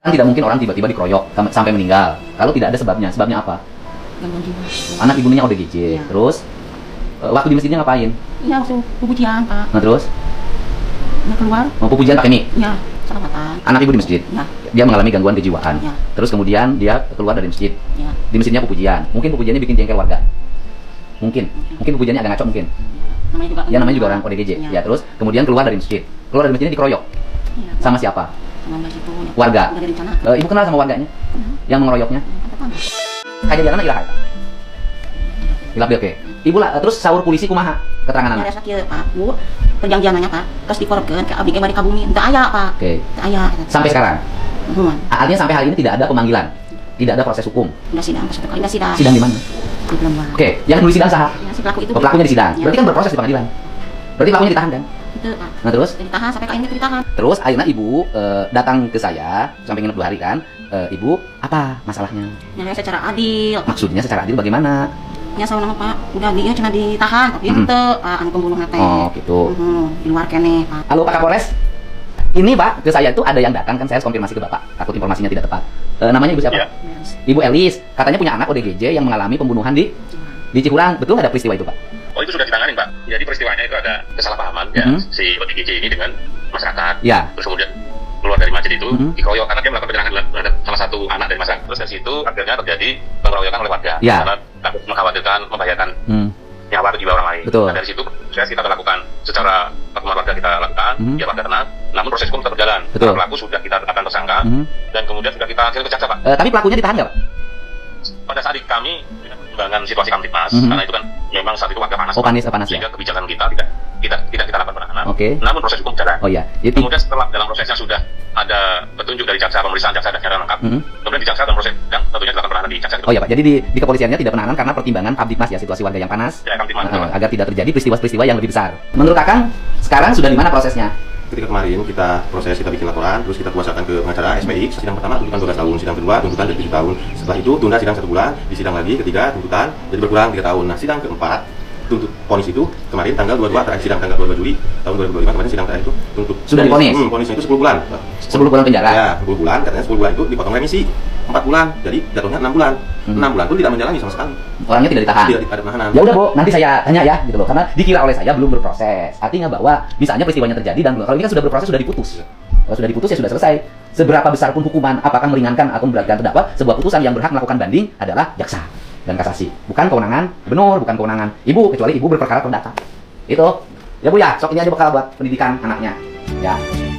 Kan tidak mungkin orang tiba-tiba dikeroyok sampai meninggal kalau tidak ada sebabnya. Sebabnya apa? Gangguan jiwa. Anak ibunya ODGJ. Ya. Terus waktu di masjidnya ngapain? Iya, waktu pujian, Pak. Nah, terus Dia keluar. mau pujian pakai mie. Ya, salamatan. Anak ibu di masjid. Ya. Dia mengalami gangguan kejiwaan. Ya. Terus kemudian dia keluar dari masjid. Ya. Di masjidnya pujian. Mungkin pujiannya bikin jengkel warga. Mungkin pujiannya agak ngaco mungkin. Namanya juga. Ya namanya juga orang ODGJ. Ya, terus kemudian keluar dari masjid. Keluar dari masjidnya dikeroyok. Ya. Sama siapa? Sama Mbak situ. Ya. Warga. Udah dari sana. Ibu kenal sama warganya yang mengeroyoknya? Kan tetangga. Kejadiannya ilah. Ilah oke. Ibu lah terus sahur polisi kumaha keterangan Ya, anak. ada sakit, Pak. Bu, perjanjiannya, Pak. Terus dikorupkan ke abdi mari kabumi. Entah aya, Pak. Oke. Entah aya. Sampai sekarang. Artinya Artinya sampai hari ini tidak ada pemanggilan. Tidak ada proses hukum. udah sidang, satu kali udah sidang. Sidang di mana? Di Belembang. Oke, yang nulis sidang sah. Ya, si pelaku itu. Pelakunya di sidang. Ya. Berarti kan berproses di pengadilan. Berarti pelakunya ditahan kan? Itu, Pak. Nah, terus Ditahan sampai kali ini ditahan. Terus akhirnya ibu datang ke saya sampai nginep 2 hari kan. Ibu apa masalahnya? Ya, secara adil. Maksudnya secara adil bagaimana? Ya, sama nama Pak. Udah dia cina ditahan, tapi ente Pak anu pembunuh nate. Oh gitu. Di luar kene, Pak. Halo Pak Kapolres. Ini Pak, ke saya tuh ada yang datang kan, saya harus konfirmasi ke Bapak. Takut informasinya tidak tepat. Namanya Ibu siapa? Ya. Ibu Elis. Katanya punya anak ODGJ yang mengalami pembunuhan di Cikurang. Betul nggak ada peristiwa itu Pak? Oh, itu sudah ditangani, Pak. Jadi peristiwanya itu ada kesalahpahaman ya si ODGJ ini dengan masyarakat. Ya. Terus kemudian keluar dari masjid itu dikeroyok karena dia melakukan penyerangan terhadap salah satu anak dari masyarakat. Terus dari situ akhirnya terjadi pengeroyokan oleh warga Ya. karena takut mengkhawatirkan membahayakan nyawa atau jiwa orang lain. Betul. Dan dari situ proses kita lakukan secara pertemuan warga kita lakukan, ya warga tenang. Namun proses hukum tetap berjalan. Betul. Karena pelaku sudah kita tetapkan tersangka dan kemudian sudah kita kirim ke jaksa, Pak. Tapi pelakunya ditahan nggak Pak? Pada saat kami pertimbangan situasi Kamtipmas, karena itu kan memang saat itu warga panas. Oh, Pak. panas ya. Sehingga kebijakan kita tidak kita lakukan penahanan. Oke. Namun proses hukum berjalan. Oh iya. Kemudian setelah dalam prosesnya sudah ada petunjuk dari jaksa, pemeriksaan jaksa dan nyata lengkap. Kemudian di jaksa dalam proses dan tentunya dilakukan penahanan di jaksa. Oh iya Pak. Jadi di kepolisiannya tidak penahanan karena pertimbangan Kamtipmas ya, situasi warga yang panas. Ya, Kamtipmas, betul. Agar tidak terjadi peristiwa-peristiwa yang lebih besar. Menurut Akang, sekarang sudah di mana prosesnya? Ketika kemarin kita bikin laporan, terus kita kuasakan ke pengacara SPX. Sidang pertama tuntutan 12 tahun, sidang kedua tuntutan jadi 7 tahun. Setelah itu tunda sidang 1 bulan, di sidang lagi ketiga tuntutan jadi berkurang 3 tahun. Nah, sidang keempat tuntut vonis itu kemarin tanggal 22 terakhir sidang tanggal 22 Juli tahun 2025 kemarin sidang terakhir itu tuntut Sudah divonis? Vonisnya itu 10 bulan. 10 bulan penjara. Ya, 10 bulan, katanya 10 bulan itu dipotong remisi 4 bulan. Jadi jatuhnya 6 bulan. 6 bulan pun tidak menjalani sama sekali. Orangnya tidak ditahan. Tidak ada penahanan. Ya udah Bu, nanti saya tanya ya gitu loh, karena dikira oleh saya belum berproses. Artinya bahwa misalnya peristiwanya terjadi dan kalau ini kan sudah berproses, sudah diputus. Kalau sudah diputus ya sudah selesai. Seberapa besar pun hukuman, apakah meringankan atau memberatkan terdakwa, sebuah putusan yang berhak melakukan banding adalah jaksa dan kasasi. Bukan kewenangan gubernur, bukan kewenangan Ibu, kecuali Ibu berperkara perdata. Itu. Ya Bu ya, sok ini aja bekal buat pendidikan anaknya. Ya.